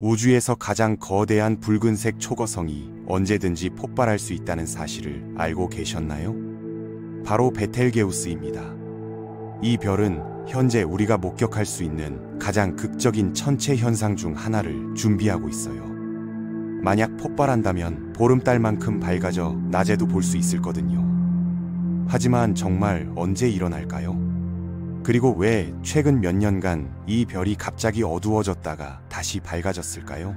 우주에서 가장 거대한 붉은색 초거성이 언제든지 폭발할 수 있다는 사실을 알고 계셨나요? 바로 베텔게우스입니다. 이 별은 현재 우리가 목격할 수 있는 가장 극적인 천체 현상 중 하나를 준비하고 있어요. 만약 폭발한다면 보름달만큼 밝아져 낮에도 볼 수 있을 거든요. 하지만 정말 언제 일어날까요? 그리고 왜 최근 몇 년간 이 별이 갑자기 어두워졌다가 다시 밝아졌을까요?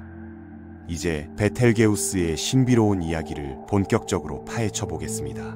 이제 베텔게우스의 신비로운 이야기를 본격적으로 파헤쳐 보겠습니다.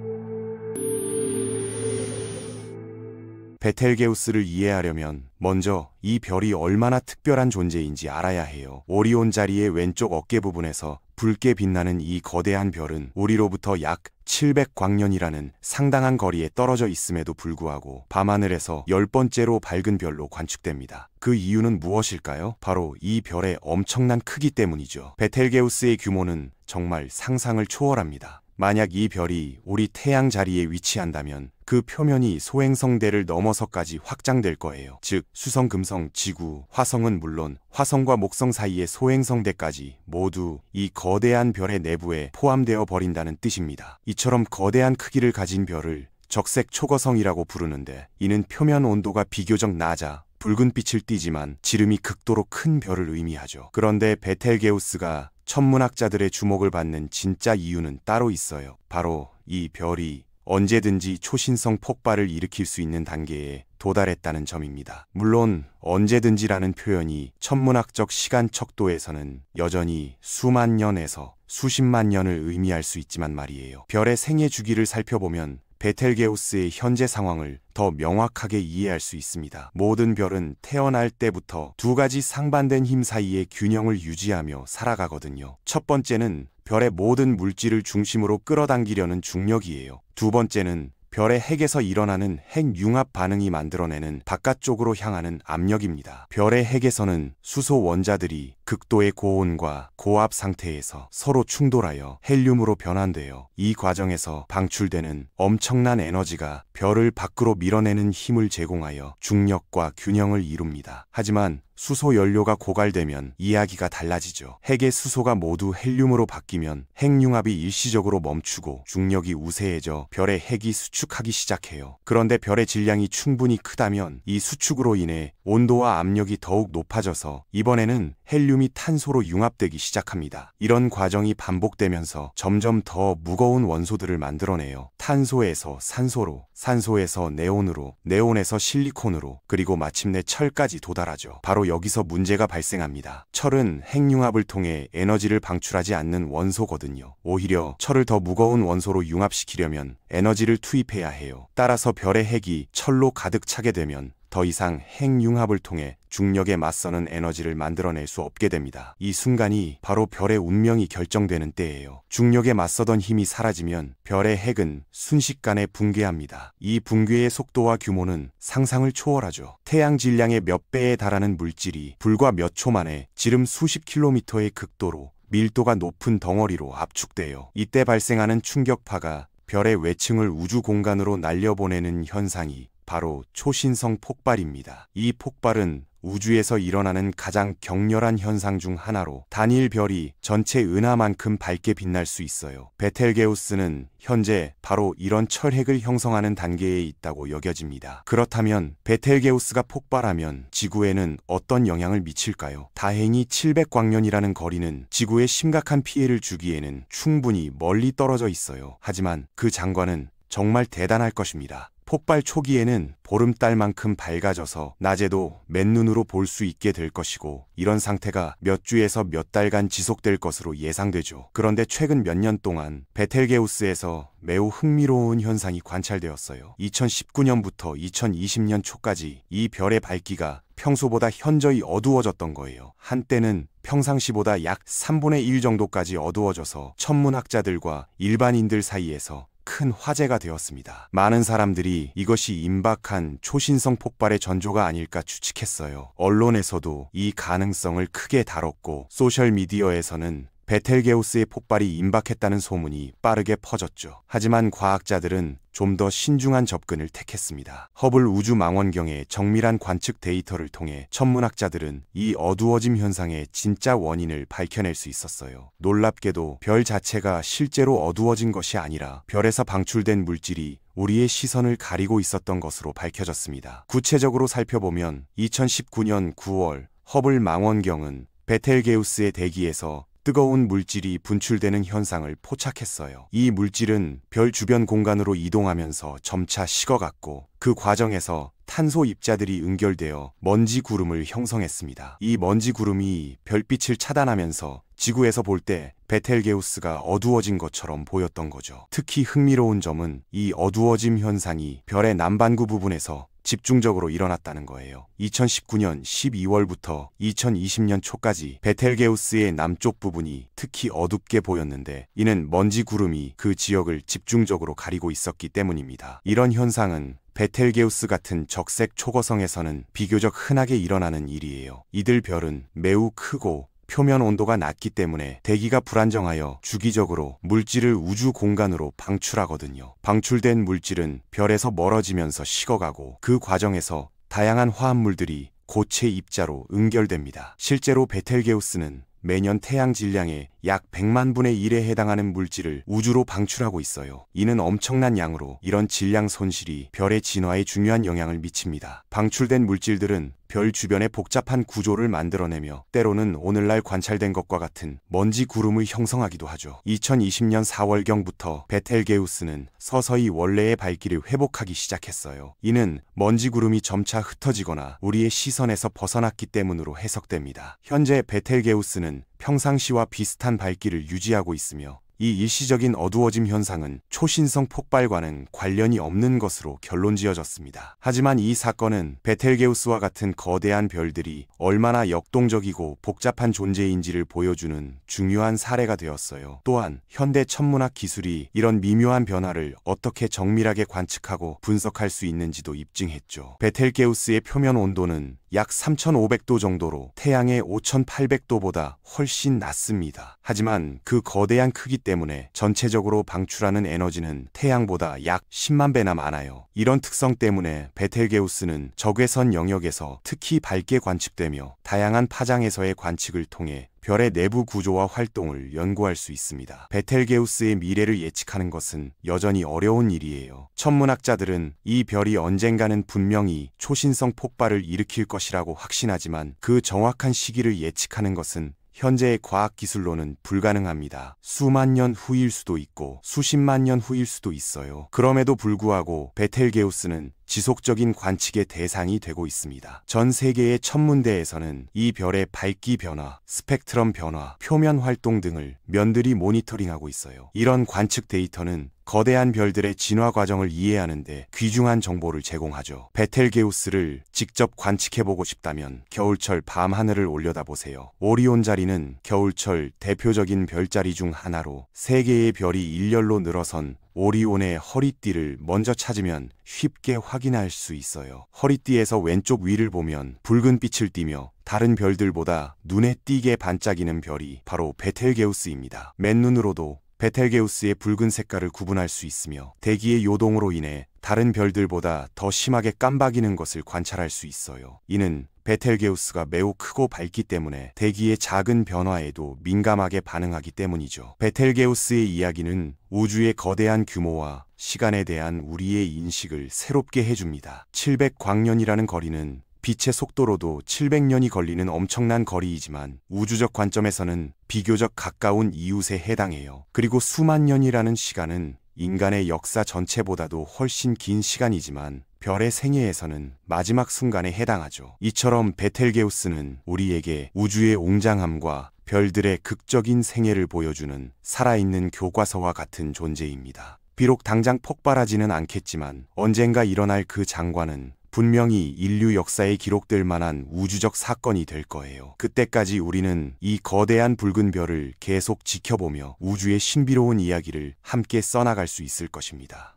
베텔게우스를 이해하려면 먼저 이 별이 얼마나 특별한 존재인지 알아야 해요. 오리온 자리의 왼쪽 어깨 부분에서 붉게 빛나는 이 거대한 별은 우리로부터 약 700광년이라는 상당한 거리에 떨어져 있음에도 불구하고 밤하늘에서 10번째로 밝은 별로 관측됩니다. 그 이유는 무엇일까요? 바로 이 별의 엄청난 크기 때문이죠. 베텔게우스의 규모는 정말 상상을 초월합니다. 만약 이 별이 우리 태양 자리에 위치한다면 그 표면이 소행성대를 넘어서까지 확장될 거예요. 즉 수성, 금성, 지구, 화성은 물론 화성과 목성 사이의 소행성대까지 모두 이 거대한 별의 내부에 포함되어 버린다는 뜻입니다. 이처럼 거대한 크기를 가진 별을 적색 초거성이라고 부르는데, 이는 표면 온도가 비교적 낮아 붉은 빛을 띠지만 지름이 극도로 큰 별을 의미하죠. 그런데 베텔게우스가 천문학자들의 주목을 받는 진짜 이유는 따로 있어요. 바로 이 별이 언제든지 초신성 폭발을 일으킬 수 있는 단계에 도달했다는 점입니다. 물론 언제든지라는 표현이 천문학적 시간 척도에서는 여전히 수만 년에서 수십만 년을 의미할 수 있지만 말이에요. 별의 생애 주기를 살펴보면 베텔게우스의 현재 상황을 더 명확하게 이해할 수 있습니다. 모든 별은 태어날 때부터 두 가지 상반된 힘 사이의 균형을 유지하며 살아가거든요. 첫 번째는 별의 모든 물질을 중심으로 끌어당기려는 중력이에요. 두 번째는 별의 핵에서 일어나는 핵융합 반응이 만들어내는 바깥쪽으로 향하는 압력입니다. 별의 핵에서는 수소 원자들이 극도의 고온과 고압 상태에서 서로 충돌하여 헬륨으로 변환되어 이 과정에서 방출되는 엄청난 에너지가 별을 밖으로 밀어내는 힘을 제공하여 중력과 균형을 이룹니다. 하지만 수소 연료가 고갈되면 이야기가 달라지죠. 핵의 수소가 모두 헬륨으로 바뀌면 핵융합이 일시적으로 멈추고 중력이 우세해져 별의 핵이 수축하기 시작해요. 그런데 별의 질량이 충분히 크다면 이 수축으로 인해 온도와 압력이 더욱 높아져서 이번에는 헬륨이 탄소로 융합되기 시작합니다. 이런 과정이 반복되면서 점점 더 무거운 원소들을 만들어내요. 탄소에서 산소로, 산소에서 네온으로, 네온에서 실리콘으로, 그리고 마침내 철까지 도달하죠. 바로 여기서 문제가 발생합니다. 철은 핵융합을 통해 에너지를 방출하지 않는 원소거든요. 오히려 철을 더 무거운 원소로 융합시키려면 에너지를 투입해야 해요. 따라서 별의 핵이 철로 가득 차게 되면 더 이상 핵융합을 통해 중력에 맞서는 에너지를 만들어낼 수 없게 됩니다. 이 순간이 바로 별의 운명이 결정되는 때예요. 중력에 맞서던 힘이 사라지면 별의 핵은 순식간에 붕괴합니다. 이 붕괴의 속도와 규모는 상상을 초월하죠. 태양 질량의 몇 배에 달하는 물질이 불과 몇 초 만에 지름 수십 킬로미터의 극도로 밀도가 높은 덩어리로 압축돼요. 이때 발생하는 충격파가 별의 외층을 우주 공간으로 날려보내는 현상이 바로 초신성 폭발입니다. 이 폭발은 우주에서 일어나는 가장 격렬한 현상 중 하나로 단일 별이 전체 은하만큼 밝게 빛날 수 있어요. 베텔게우스는 현재 바로 이런 철핵을 형성하는 단계에 있다고 여겨집니다. 그렇다면 베텔게우스가 폭발하면 지구에는 어떤 영향을 미칠까요? 다행히 700광년이라는 거리는 지구에 심각한 피해를 주기에는 충분히 멀리 떨어져 있어요. 하지만 그 장관은 정말 대단할 것입니다. 폭발 초기에는 보름달만큼 밝아져서 낮에도 맨눈으로 볼 수 있게 될 것이고, 이런 상태가 몇 주에서 몇 달간 지속될 것으로 예상되죠. 그런데 최근 몇 년 동안 베텔게우스에서 매우 흥미로운 현상이 관찰되었어요. 2019년부터 2020년 초까지 이 별의 밝기가 평소보다 현저히 어두워졌던 거예요. 한때는 평상시보다 약 3분의 1 정도까지 어두워져서 천문학자들과 일반인들 사이에서 큰 화제가 되었습니다. 많은 사람들이 이것이 임박한 초신성 폭발의 전조가 아닐까 추측했어요. 언론에서도 이 가능성을 크게 다뤘고, 소셜미디어에서는 베텔게우스의 폭발이 임박했다는 소문이 빠르게 퍼졌죠. 하지만 과학자들은 좀 더 신중한 접근을 택했습니다. 허블 우주망원경의 정밀한 관측 데이터를 통해 천문학자들은 이 어두워짐 현상의 진짜 원인을 밝혀낼 수 있었어요. 놀랍게도 별 자체가 실제로 어두워진 것이 아니라 별에서 방출된 물질이 우리의 시선을 가리고 있었던 것으로 밝혀졌습니다. 구체적으로 살펴보면 2019년 9월 허블 망원경은 베텔게우스의 대기에서 뜨거운 물질이 분출되는 현상을 포착했어요. 이 물질은 별 주변 공간으로 이동하면서 점차 식어갔고 그 과정에서 탄소 입자들이 응결되어 먼지 구름을 형성했습니다. 이 먼지 구름이 별빛을 차단하면서 지구에서 볼 때 베텔게우스가 어두워진 것처럼 보였던 거죠. 특히 흥미로운 점은 이 어두워짐 현상이 별의 남반구 부분에서 집중적으로 일어났다는 거예요. 2019년 12월부터 2020년 초까지 베텔게우스의 남쪽 부분이 특히 어둡게 보였는데 이는 먼지 구름이 그 지역을 집중적으로 가리고 있었기 때문입니다. 이런 현상은 베텔게우스 같은 적색 초거성에서는 비교적 흔하게 일어나는 일이에요. 이들 별은 매우 크고 표면 온도가 낮기 때문에 대기가 불안정하여 주기적으로 물질을 우주 공간으로 방출하거든요. 방출된 물질은 별에서 멀어지면서 식어가고 그 과정에서 다양한 화합물들이 고체 입자로 응결됩니다. 실제로 베텔게우스는 매년 태양 질량의 약 100만 분의 1에 해당하는 물질을 우주로 방출하고 있어요. 이는 엄청난 양으로 이런 질량 손실이 별의 진화에 중요한 영향을 미칩니다. 방출된 물질들은 별 주변의 복잡한 구조를 만들어내며 때로는 오늘날 관찰된 것과 같은 먼지 구름을 형성하기도 하죠. 2020년 4월경부터 베텔게우스는 서서히 원래의 밝기를 회복하기 시작했어요. 이는 먼지 구름이 점차 흩어지거나 우리의 시선에서 벗어났기 때문으로 해석됩니다. 현재 베텔게우스는 평상시와 비슷한 밝기를 유지하고 있으며 이 일시적인 어두워짐 현상은 초신성 폭발과는 관련이 없는 것으로 결론지어졌습니다. 하지만 이 사건은 베텔게우스와 같은 거대한 별들이 얼마나 역동적이고 복잡한 존재인지를 보여주는 중요한 사례가 되었어요. 또한 현대 천문학 기술이 이런 미묘한 변화를 어떻게 정밀하게 관측하고 분석할 수 있는지도 입증했죠. 베텔게우스의 표면 온도는 약 3,500도 정도로 태양의 5,800도보다 훨씬 낮습니다. 하지만 그 거대한 크기 때문에 전체적으로 방출하는 에너지는 태양보다 약 10만 배나 많아요. 이런 특성 때문에 베텔게우스는 적외선 영역에서 특히 밝게 관측되며 다양한 파장에서의 관측을 통해 별의 내부 구조와 활동을 연구할 수 있습니다. 베텔게우스의 미래를 예측하는 것은 여전히 어려운 일이에요. 천문학자들은 이 별이 언젠가는 분명히 초신성 폭발을 일으킬 것이라고 확신하지만 그 정확한 시기를 예측하는 것은 현재의 과학기술로는 불가능합니다. 수만 년 후일 수도 있고 수십만 년 후일 수도 있어요. 그럼에도 불구하고 베텔게우스는 지속적인 관측의 대상이 되고 있습니다. 전 세계의 천문대에서는 이 별의 밝기 변화, 스펙트럼 변화, 표면 활동 등을 면들이 모니터링하고 있어요. 이런 관측 데이터는 거대한 별들의 진화 과정을 이해하는 데 귀중한 정보를 제공하죠. 베텔게우스를 직접 관측해보고 싶다면 겨울철 밤하늘을 올려다보세요. 오리온 자리는 겨울철 대표적인 별자리 중 하나로 3개의 별이 일렬로 늘어선 오리온의 허리띠를 먼저 찾으면 쉽게 확인할 수 있어요. 허리띠에서 왼쪽 위를 보면 붉은 빛을 띠며 다른 별들보다 눈에 띄게 반짝이는 별이 바로 베텔게우스입니다. 맨눈으로도 베텔게우스의 붉은 색깔을 구분할 수 있으며 대기의 요동으로 인해 다른 별들보다 더 심하게 깜박이는 것을 관찰할 수 있어요. 이는 베텔게우스가 매우 크고 밝기 때문에 대기의 작은 변화에도 민감하게 반응하기 때문이죠. 베텔게우스의 이야기는 우주의 거대한 규모와 시간에 대한 우리의 인식을 새롭게 해줍니다. 700광년이라는 거리는 빛의 속도로도 700년이 걸리는 엄청난 거리이지만 우주적 관점에서는 비교적 가까운 이웃에 해당해요. 그리고 수만 년이라는 시간은 인간의 역사 전체보다도 훨씬 긴 시간이지만 별의 생애에서는 마지막 순간에 해당하죠. 이처럼 베텔게우스는 우리에게 우주의 웅장함과 별들의 극적인 생애를 보여주는 살아있는 교과서와 같은 존재입니다. 비록 당장 폭발하지는 않겠지만 언젠가 일어날 그 장관은 분명히 인류 역사에 기록될 만한 우주적 사건이 될 거예요. 그때까지 우리는 이 거대한 붉은 별을 계속 지켜보며 우주의 신비로운 이야기를 함께 써나갈 수 있을 것입니다.